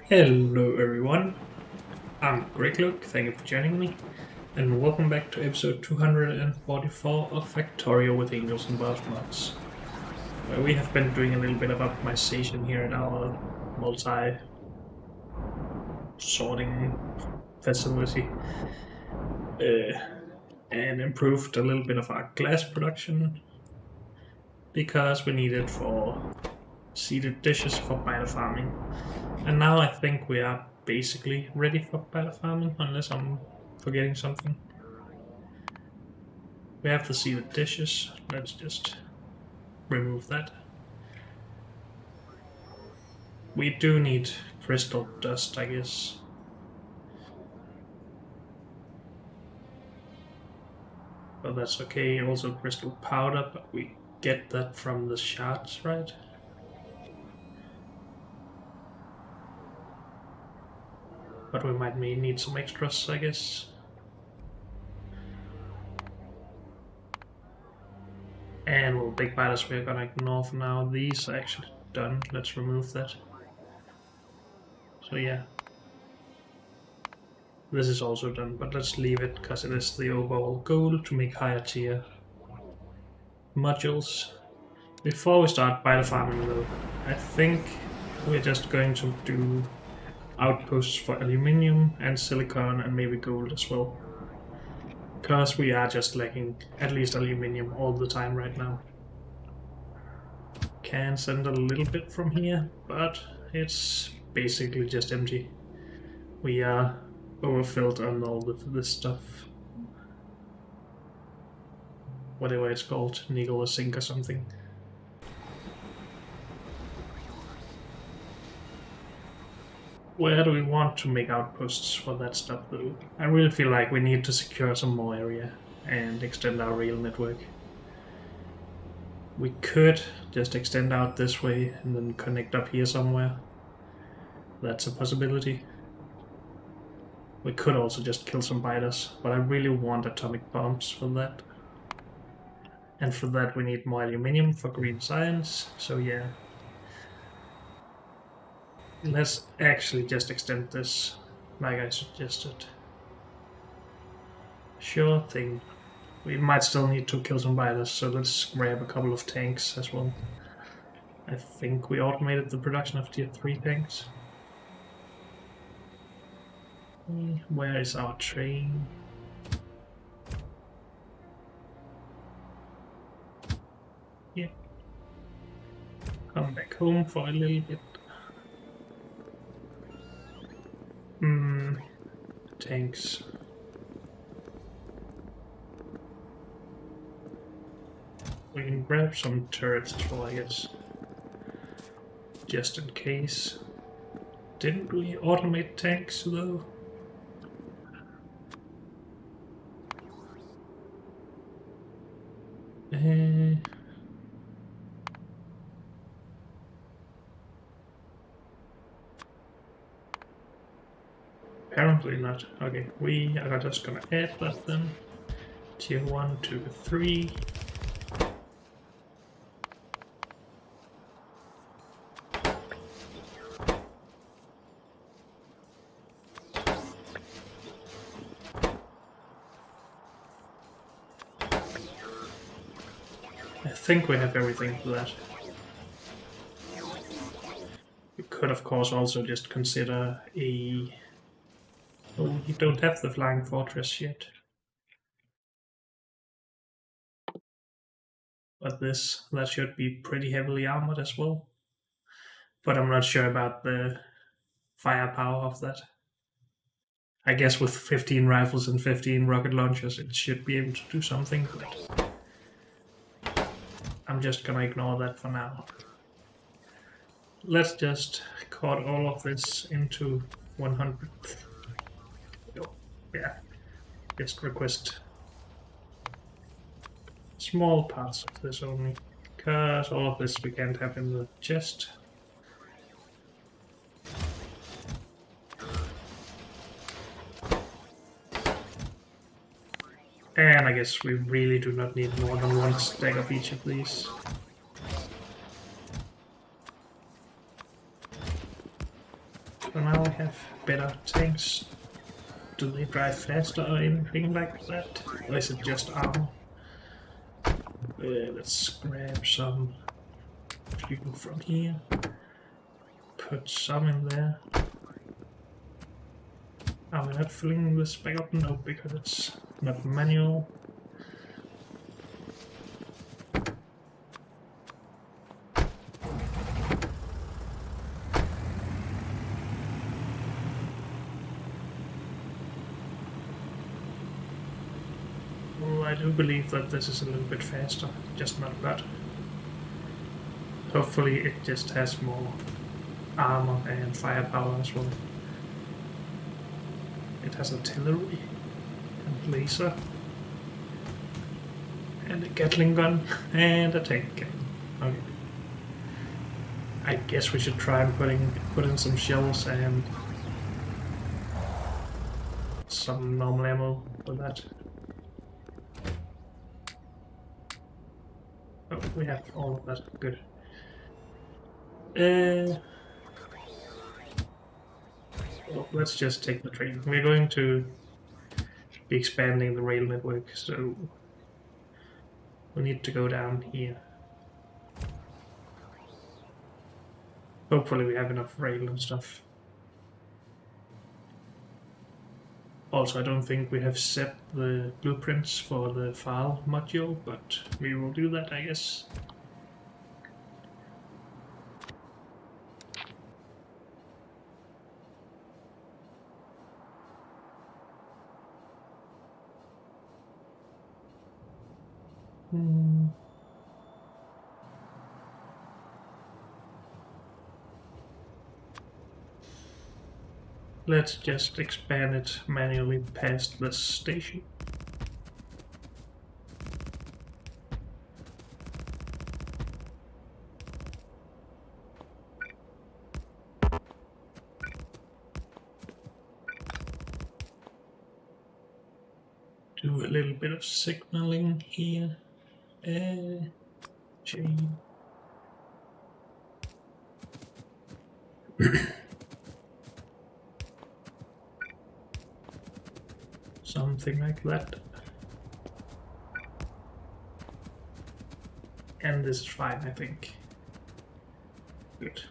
Hello everyone, I'm Greg Luke, thank you for joining me, and welcome back to episode 244 of Factorio with Angels and Boss Mods, where we have been doing a little bit of optimization here at our multi-sorting facility, and improved a little bit of our glass production, because we need it for seeded dishes for biofarming. And now I think we are basically ready for biofarming, unless I'm forgetting something. We have to see the dishes. Let's just remove that. We do need crystal dust, I guess. But that's okay. Also crystal powder, but we get that from the shards, right? But we might need some extras, I guess. And well, big batters we're gonna ignore for now. These are actually done. Let's remove that. So yeah. This is also done, but let's leave it because it is the overall goal to make higher tier modules. Before we start biofarming though, I think we're just going to do outposts for aluminium and silicon and maybe gold as well. Because we are just lacking at least aluminium all the time right now. Can send a little bit from here, but it's basically just empty. We are overfilled on all of this stuff. Whatever it's called, nickel or zinc or something. Where do we want to make outposts for that stuff though? I really feel like we need to secure some more area and extend our rail network. We could just extend out this way and then connect up here somewhere. That's a possibility. We could also just kill some biters, but I really want atomic bombs for that. And for that we need more aluminium for green science, so yeah. Let's actually just extend this, like I suggested. Sure thing. We might still need to kill some biters, so let's grab a couple of tanks as well. I think we automated the production of tier 3 tanks. Where is our train? Yeah. Come back home for a little bit. Tanks. We can grab some turrets as well, I guess. Just in case. Didn't we automate tanks though? Apparently not. Okay, we are just gonna add that then. Tier 1, 2, 3. I think we have everything for that. We could of course also just consider a... Oh, you don't have the flying fortress yet. But that should be pretty heavily armored as well. But I'm not sure about the firepower of that. I guess with 15 rifles and 15 rocket launchers it should be able to do something, but I'm just gonna ignore that for now. Let's just cut all of this into 100. Oh, yeah, just request small parts of this only, because all of this we can't have in the chest. And I guess we really do not need more than one stack of each of these. So now we have better tanks. Do they drive faster or anything like that? Or is it just armor? Let's grab some fuel from here. Put some in there. Are we not filling this back up? No, because it's not manual. Well, I do believe that this is a little bit faster, just not bad. Hopefully it just has more armor and firepower as well. It has artillery and laser and a Gatling gun and a tank cannon. Okay. I guess we should try and put in some shells and some normal ammo for that. Oh, we have all of that. Good. Well, let's just take the train. We're going to be expanding the rail network, so we need to go down here. Hopefully we have enough rail and stuff. Also, I don't think we have set the blueprints for the file module, but we will do that, I guess. Let's just expand it manually past this station. Do a little bit of signaling here. Chain. Something like that. And this is fine, I think. Good.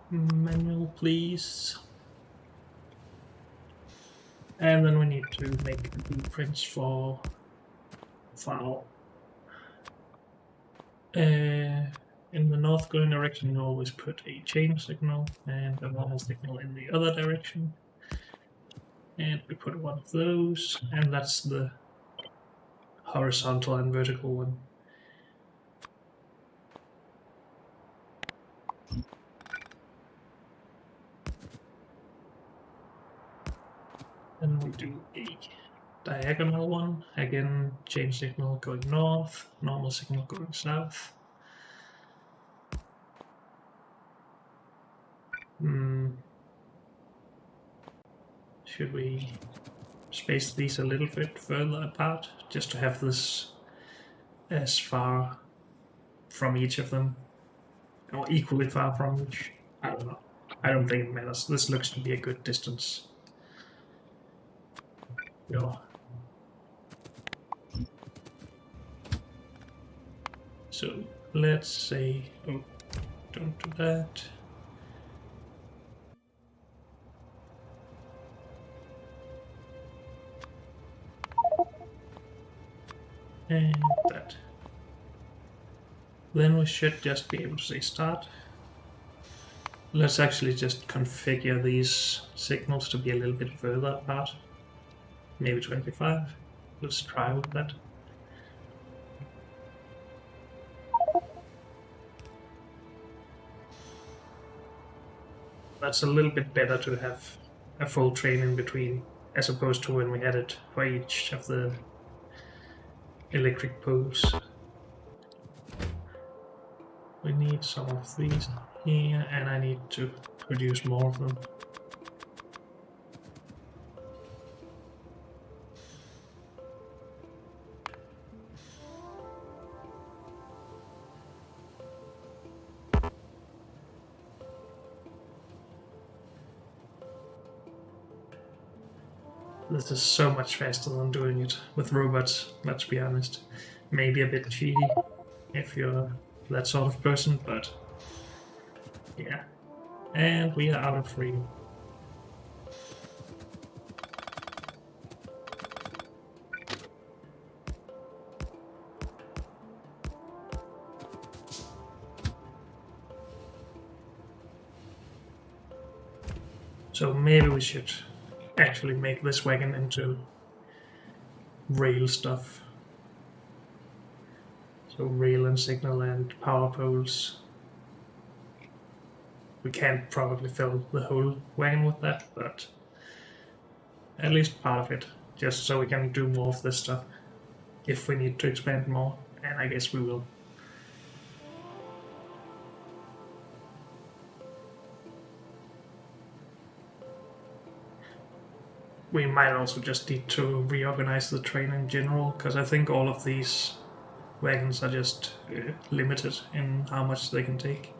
Manual, please. And then we need to make blueprints for file. In the north going direction, you always put a chain signal and a normal signal in the other direction. And we put one of those, and that's the horizontal and vertical one. Then we do a diagonal one. Again, chain signal going north, normal signal going south. Should we space these a little bit further apart, just to have this as far from each of them, or equally far from each? I don't know. I don't think it matters. This looks to be a good distance. Yeah. So let's say, oh, don't do that. And that. Then we should just be able to say start. Let's actually just configure these signals to be a little bit further apart. Maybe 25. Let's try with that. That's a little bit better to have a full train in between, as opposed to when we had it for each of the electric poles. We need some of these here, and I need to produce more of them. This is so much faster than doing it with robots, let's be honest. Maybe a bit cheaty if you're that sort of person, but yeah. And we are out of free. So maybe we should actually make this wagon into rail stuff. So rail and signal and power poles. We can't probably fill the whole wagon with that, but at least part of it, just so we can do more of this stuff if we need to expand more, and I guess we will. We might also just need to reorganize the train in general, because I think all of these wagons are just limited in how much they can take.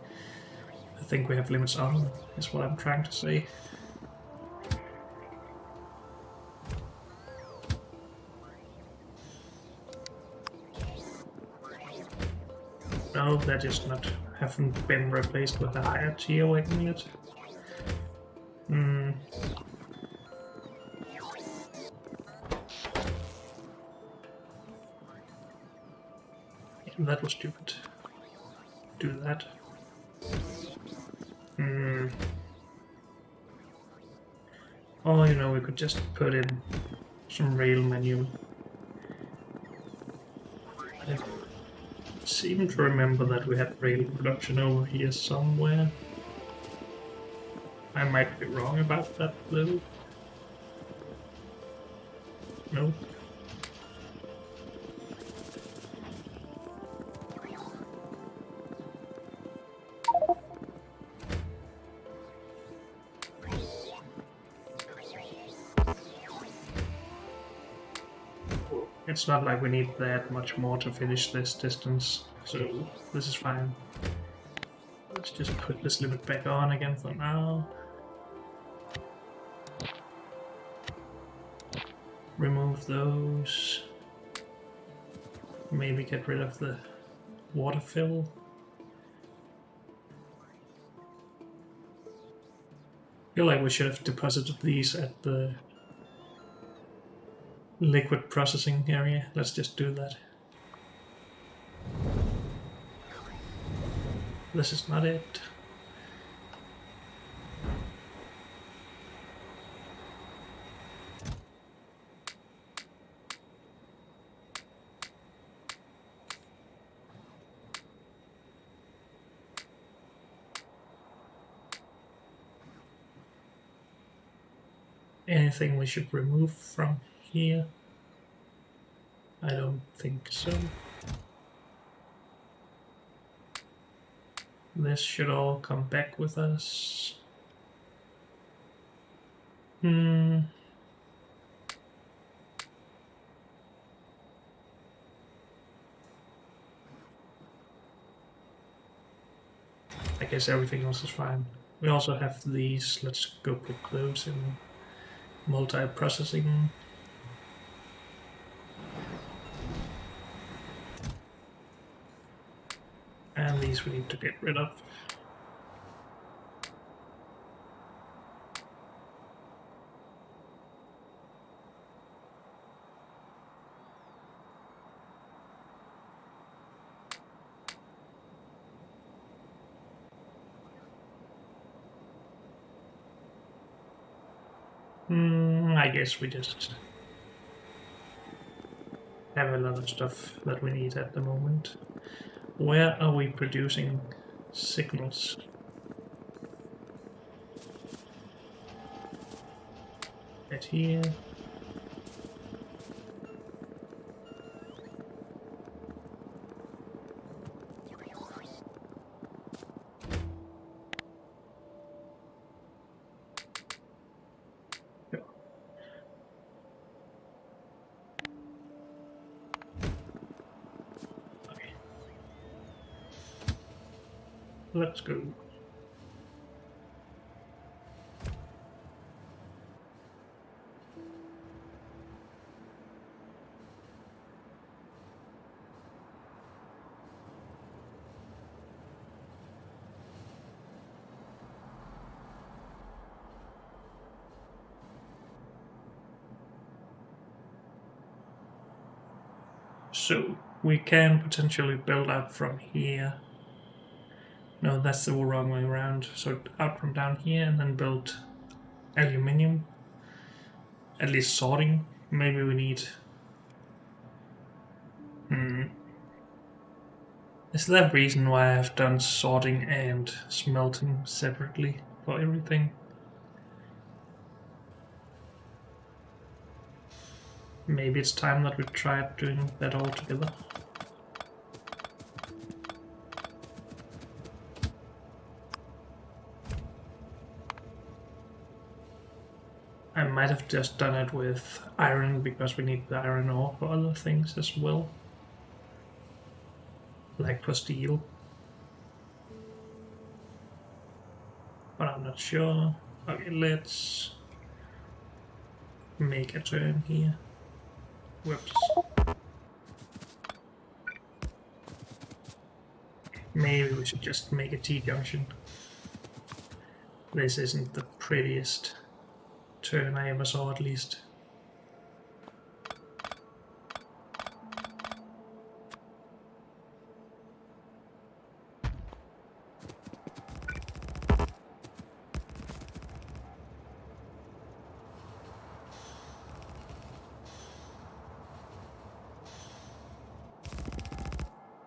I think we have limits on them, is what I'm trying to say. No, they're just haven't been replaced with a higher tier wagon yet. That was stupid. Do that. Oh, you know, we could just put in some rail menu. I seem to remember that we had rail production over here somewhere. I might be wrong about that though. No. It's not like we need that much more to finish this distance, so this is fine. Let's just put this limit back on again for now. Remove those. Maybe get rid of the water fill. I feel like we should have deposited these at the liquid processing area. Let's just do that. This is not it. Anything we should remove from here? I don't think so. This should all come back with us. I guess everything else is fine. We also have these. Let's go put those in multi-processing. And these we need to get rid of. I guess we just have a lot of stuff that we need at the moment. Where are we producing signals? Right here. Let's go. So we can potentially build out from here. No, that's the wrong way around. So out from down here and then build aluminium. At least sorting. Maybe we need... Is there a reason why I've done sorting and smelting separately for everything? Maybe it's time that we try doing that all together. I might have just done it with iron because we need the iron ore for other things as well. Like for steel. But I'm not sure. Okay, let's make a turn here. Whoops. Maybe we should just make a T-junction. This isn't the prettiest turn I ever saw, at least.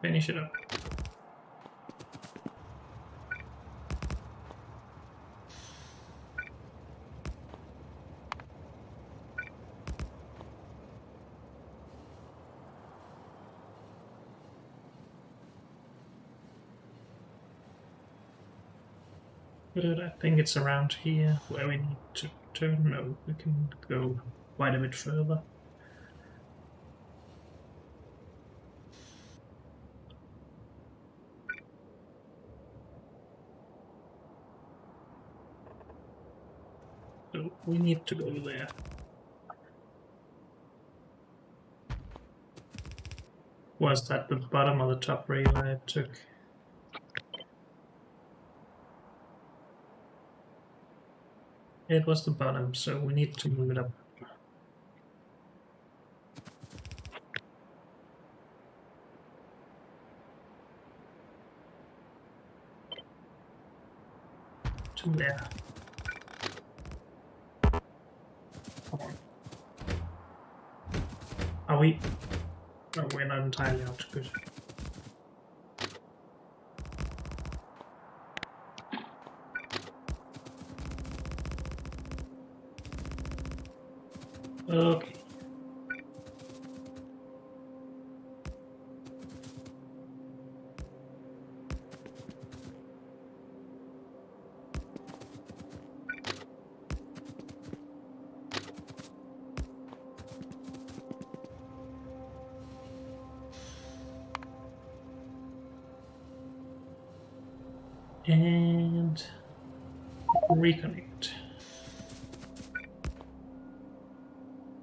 Finish it up. But I think it's around here where we need to turn. No, we can go quite a bit further. So we need to go there. Was that the bottom or the top rail I took? It was the bottom, so we need to move it up. To there. Come on. Are we? No, we're not entirely out. Good. Okay. And reconnect.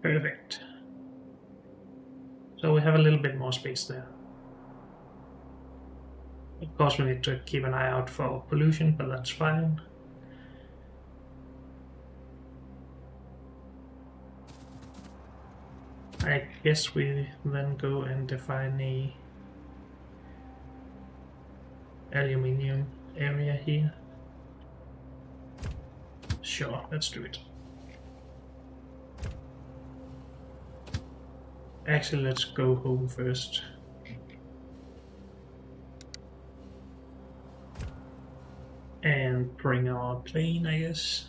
Perfect. So we have a little bit more space there. Of course we need to keep an eye out for pollution, but that's fine. I guess we then go and define a aluminium area here. Sure, let's do it. Actually, let's go home first. And bring our plane, I guess.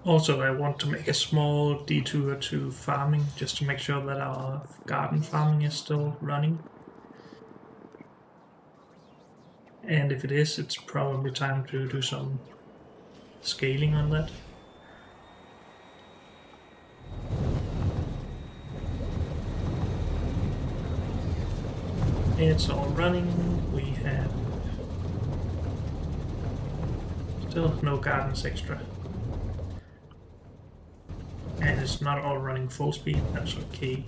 Also, I want to make a small detour to farming, just to make sure that our garden farming is still running. And if it is, it's probably time to do some scaling on that. It's all running. We have still no gardens extra. And it's not all running full speed, that's okay.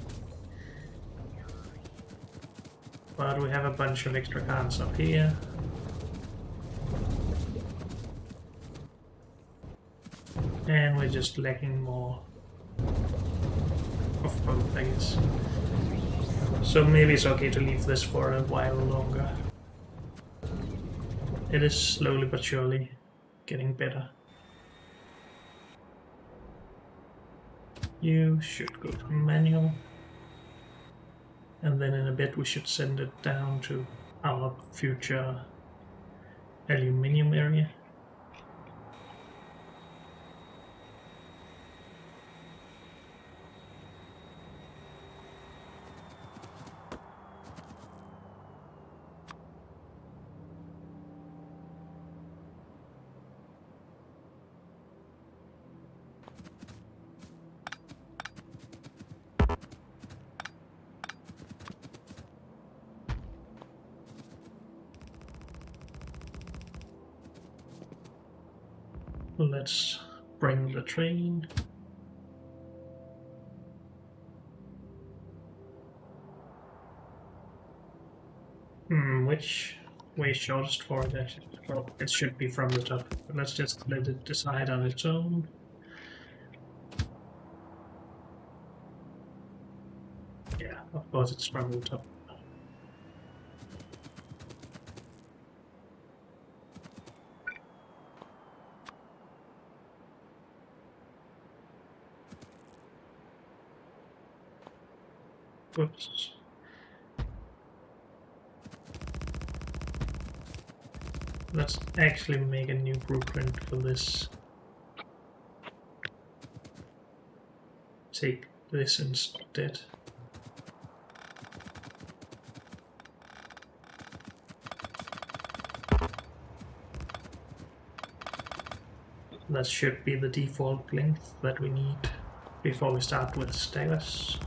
But we have a bunch of extra gardens up here. And we're just lacking more of both, I guess. So maybe it's okay to leave this for a while longer. It is slowly but surely getting better. You should go to manual. And then in a bit we should send it down to our future aluminium area. Let's bring the train. Which way is shortest for it actually? Well, it should be from the top, but let's just let it decide on its own. Yeah, of course it's from the top. Whoops. Let's actually make a new blueprint for this. Take this instead. That should be the default length that we need before we start with staggers.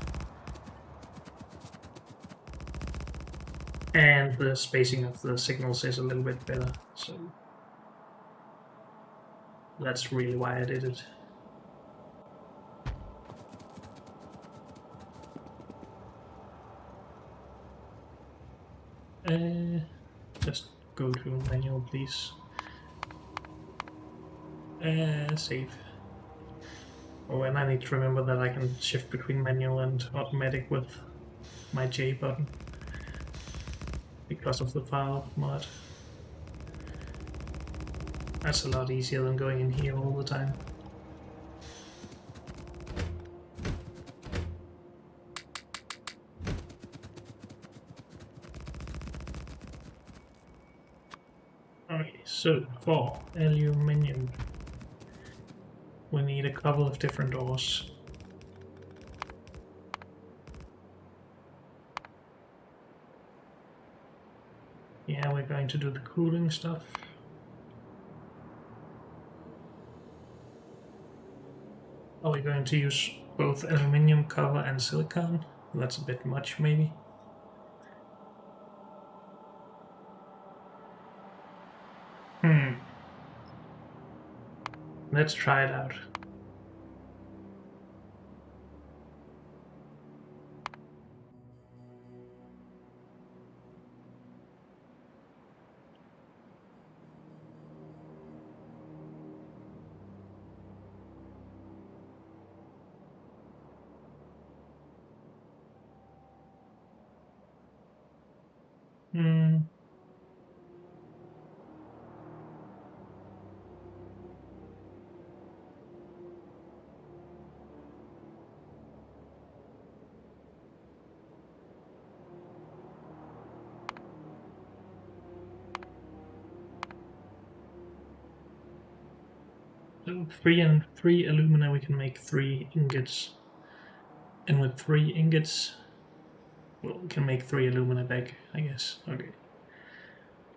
And the spacing of the signals is a little bit better, so that's really why I did it. Just go to manual, please. Save. Oh, and I need to remember that I can shift between manual and automatic with my J button because of the file mod. That's a lot easier than going in here all the time. Okay, so for aluminium, we need a couple of different ores. Yeah, we're going to do the cooling stuff. Are we going to use both aluminium, copper, and silicon? That's a bit much, maybe. Let's try it out. So 3 alumina, we can make 3 ingots. And with 3 ingots, well, we can make 3 alumina back, I guess. Okay.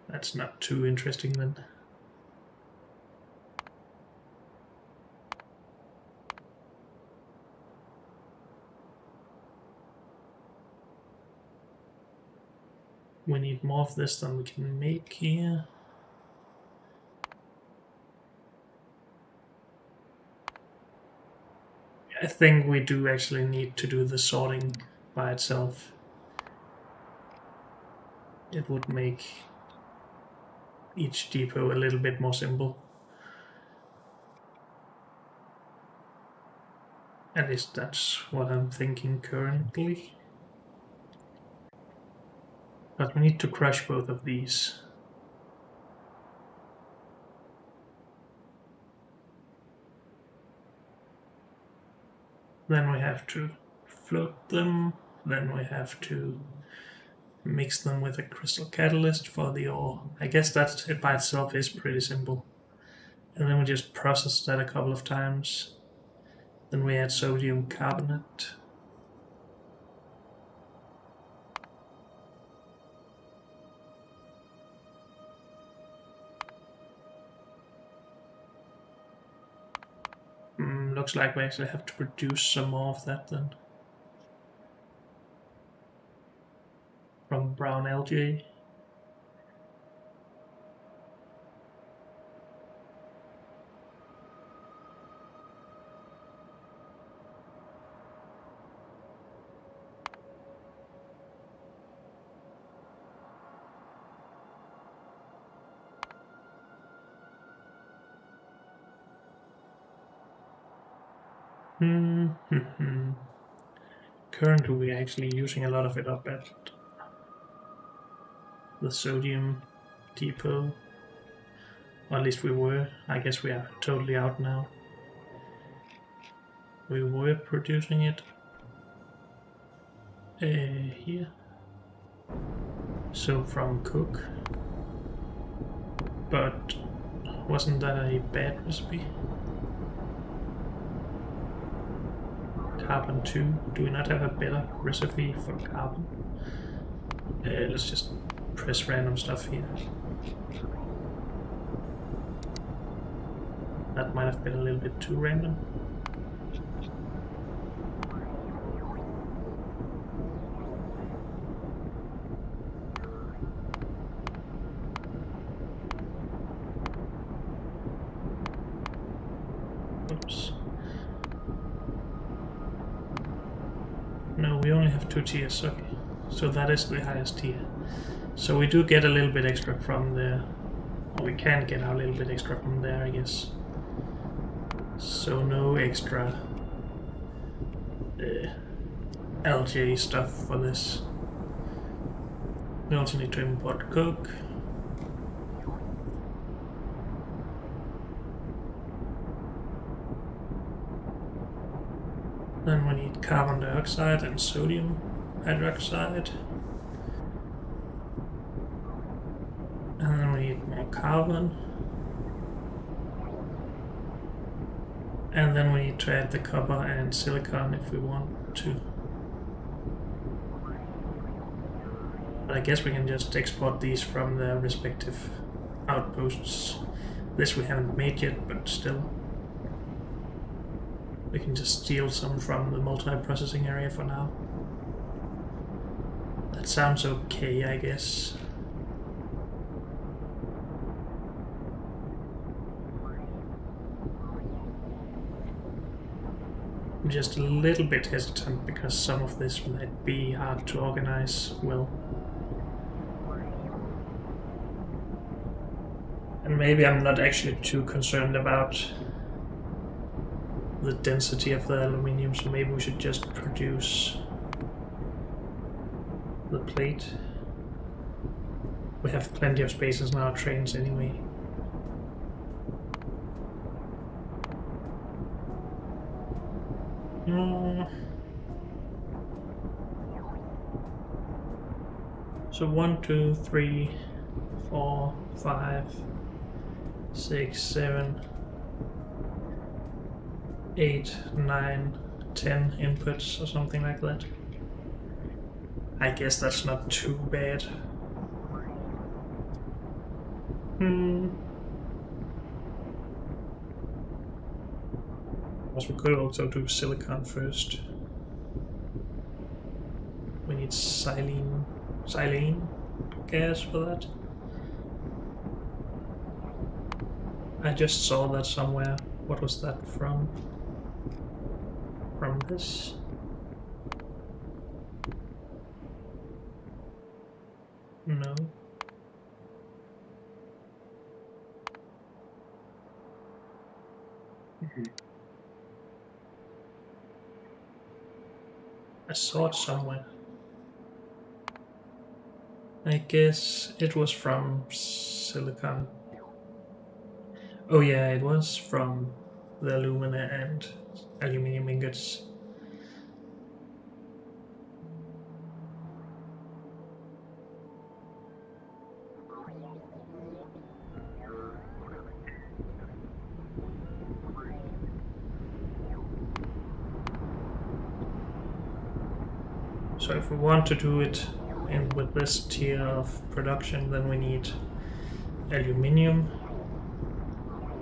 That's not too interesting then. We need more of this than we can make here. I think we do actually need to do the sorting by itself. It would make each depot a little bit more simple. At least that's what I'm thinking currently. But we need to crush both of these. Then we have to float them. Then we have to mix them with a crystal catalyst for the ore. I guess that it by itself is pretty simple. And then we just process that a couple of times. Then we add sodium carbonate. Looks like we actually have to produce some more of that then. From brown algae. Currently we're actually using a lot of it up at the sodium depot. Or at least we were. I guess we are totally out now. We were producing it here. So from cook. But wasn't that a bad recipe? Carbon 2. Do we not have a better recipe for carbon? Let's just press random stuff here. That might have been a little bit too random. Oops. No, we only have 2 tiers, okay. So that is the highest tier. So we do get a little bit extra from there. Or we can get a little bit extra from there, I guess. So no extra algae stuff for this. We also need to import coke. Then we need carbon dioxide and sodium hydroxide. And then we need more carbon. And then we need to add the copper and silicon if we want to. But I guess we can just export these from their respective outposts. This we haven't made yet, but still. We can just steal some from the multi-processing area for now. That sounds okay, I guess. I'm just a little bit hesitant because some of this might be hard to organize well. And maybe I'm not actually too concerned about the density of the aluminium, so maybe we should just produce the plate. We have plenty of spaces in our trains anyway. So 1, 2, 3, 4, 5, 6, 7, 8, 9, 10 inputs or something like that. I guess that's not too bad. Because we could also do silicon first. We need silane gas for that. I just saw that somewhere. What was that from? From this? No. saw it somewhere. I guess it was from silicon. Oh yeah, it was from the alumina and aluminium ingots. So if we want to do it with this tier of production, then we need aluminium,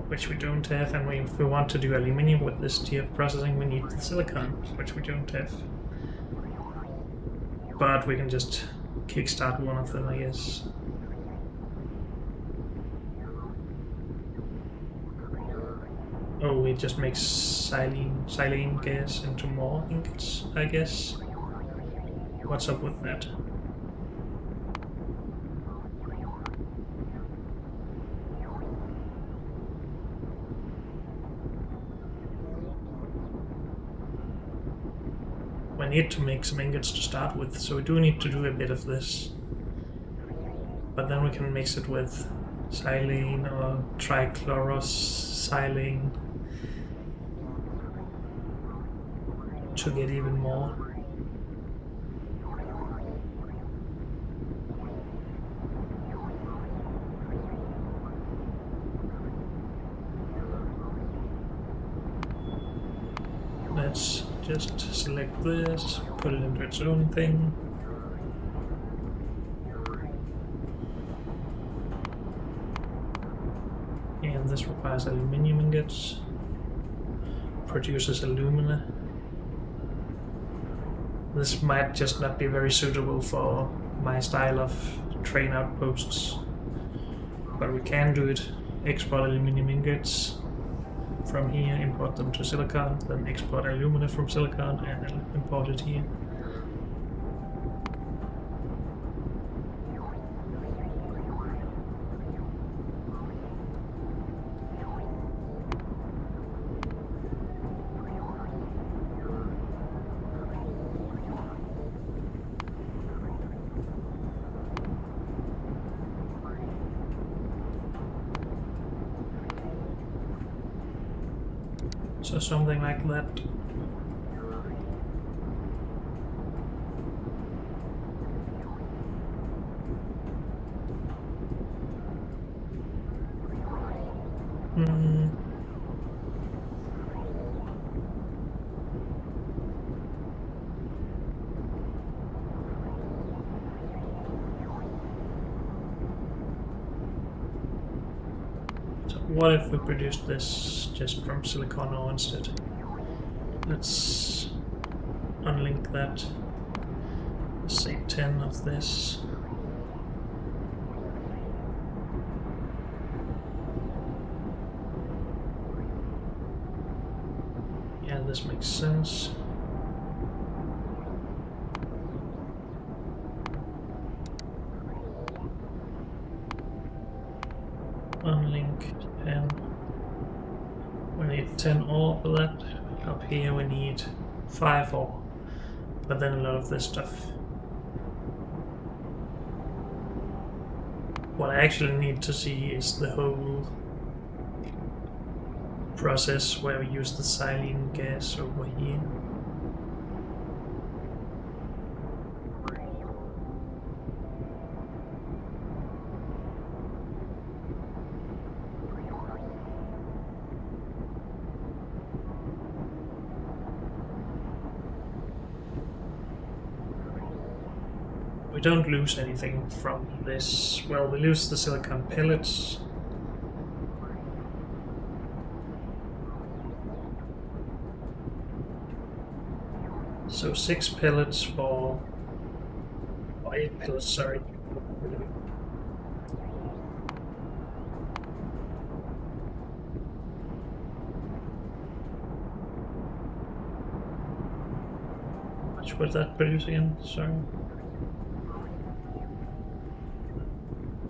which we don't have, and if we want to do aluminium with this tier of processing, we need the silicon, which we don't have. But we can just kickstart one of them, I guess. Oh, it just makes silane gas into more ingots, I guess. What's up with that? We need to make some ingots to start with, so we do need to do a bit of this. But then we can mix it with silane or trichlorosilane to get even more. Let's just select this, put it into its own thing. And this requires aluminium ingots, produces alumina. This might just not be very suitable for my style of train outposts, but we can do it. Export aluminium ingots from here, import them to silicon, then export alumina from silicon and import it here. So something like that. So what if we produced this just from silicon ore instead? Let's unlink that. Say 10 of this. Yeah, this makes sense. Unlink 10. We need 10 ore for that. Up here we need 5 ore, but then a lot of this stuff. What I actually need to see is the whole process where we use the silane gas over here. We don't lose anything from this. Well, we lose the silicon pellets. So 6 pellets for... or 8 pellets, sorry. How much would that produce again? Sorry.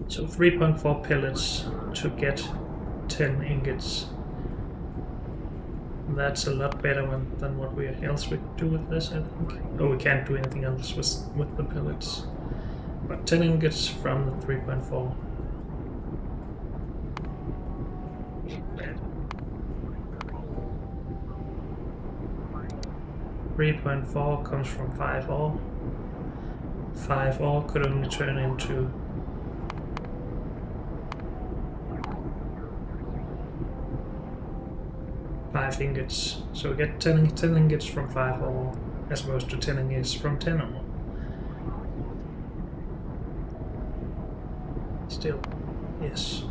So 3.4 pellets to get 10 ingots. That's a lot better than what else we could do with this, I think. Oh, we can't do anything else with the pellets. But 10 ingots from the 3.4. 3.4 comes from 5 ore. 5 ore could only turn into 5 ingots. So we get 10 ingots from 5 ore as opposed to 10 ingots from 10 ore. Still, yes.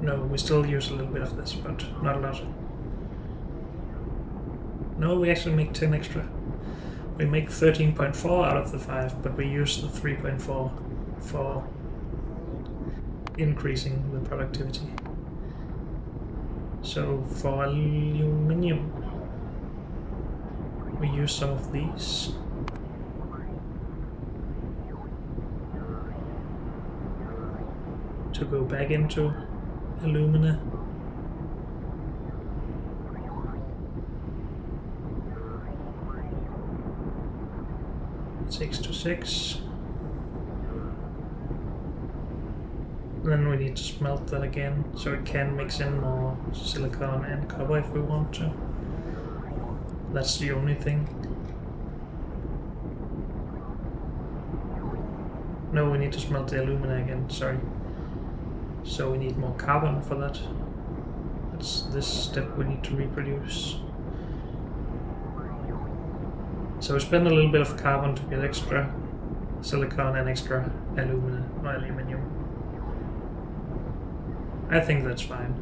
No, we still use a little bit of this, but not a lot. No, we actually make 10 extra. We make 13.4 out of the 5, but we use the 3.4 for increasing the productivity. So for aluminium, we use some of these. To go back into alumina. Six to 6. Then we need to smelt that again, so it can mix in more silicon and copper if we want to. That's the only thing. No, we need to smelt the alumina again, sorry. So we need more carbon for that. That's this step we need to reproduce. So we spend a little bit of carbon to get extra silicon and extra alumina or aluminium. I think that's fine.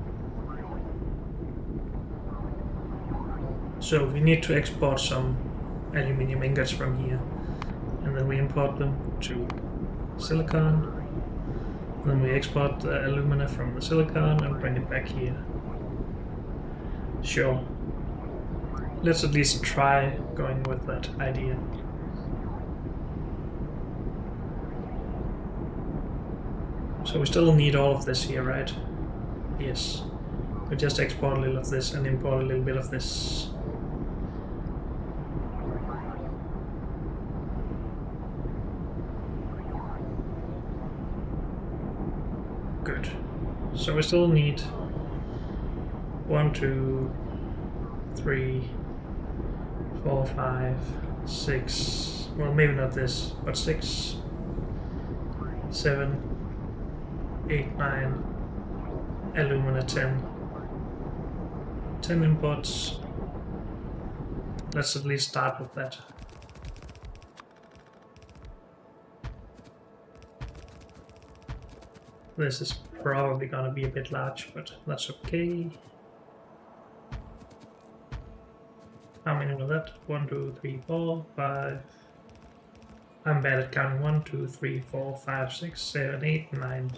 So we need to export some aluminium ingots from here, and then we import them to silicon. Then we export the alumina from the silicon and bring it back here. Sure. Let's at least try going with that idea. So we still need all of this here, right? Yes. We just export a little of this and import a little bit of this. Good. So we still need 1, 2, 3, 4, 5, 6. Well, maybe not this, but 6, 7, 8, 9. Alumina 10. 10 imports. Let's at least start with that. This is probably gonna be a bit large, but that's okay. How many was that? 1, 2, 3, 4, 5. I'm bad at counting. 1, 2, 3, 4, 5, 6, 7, 8, 9.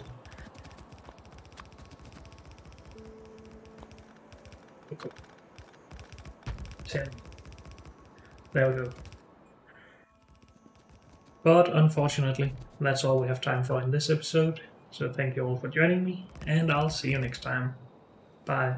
Okay. 10. There we go. But unfortunately, that's all we have time for in this episode. So thank you all for joining me, and I'll see you next time. Bye.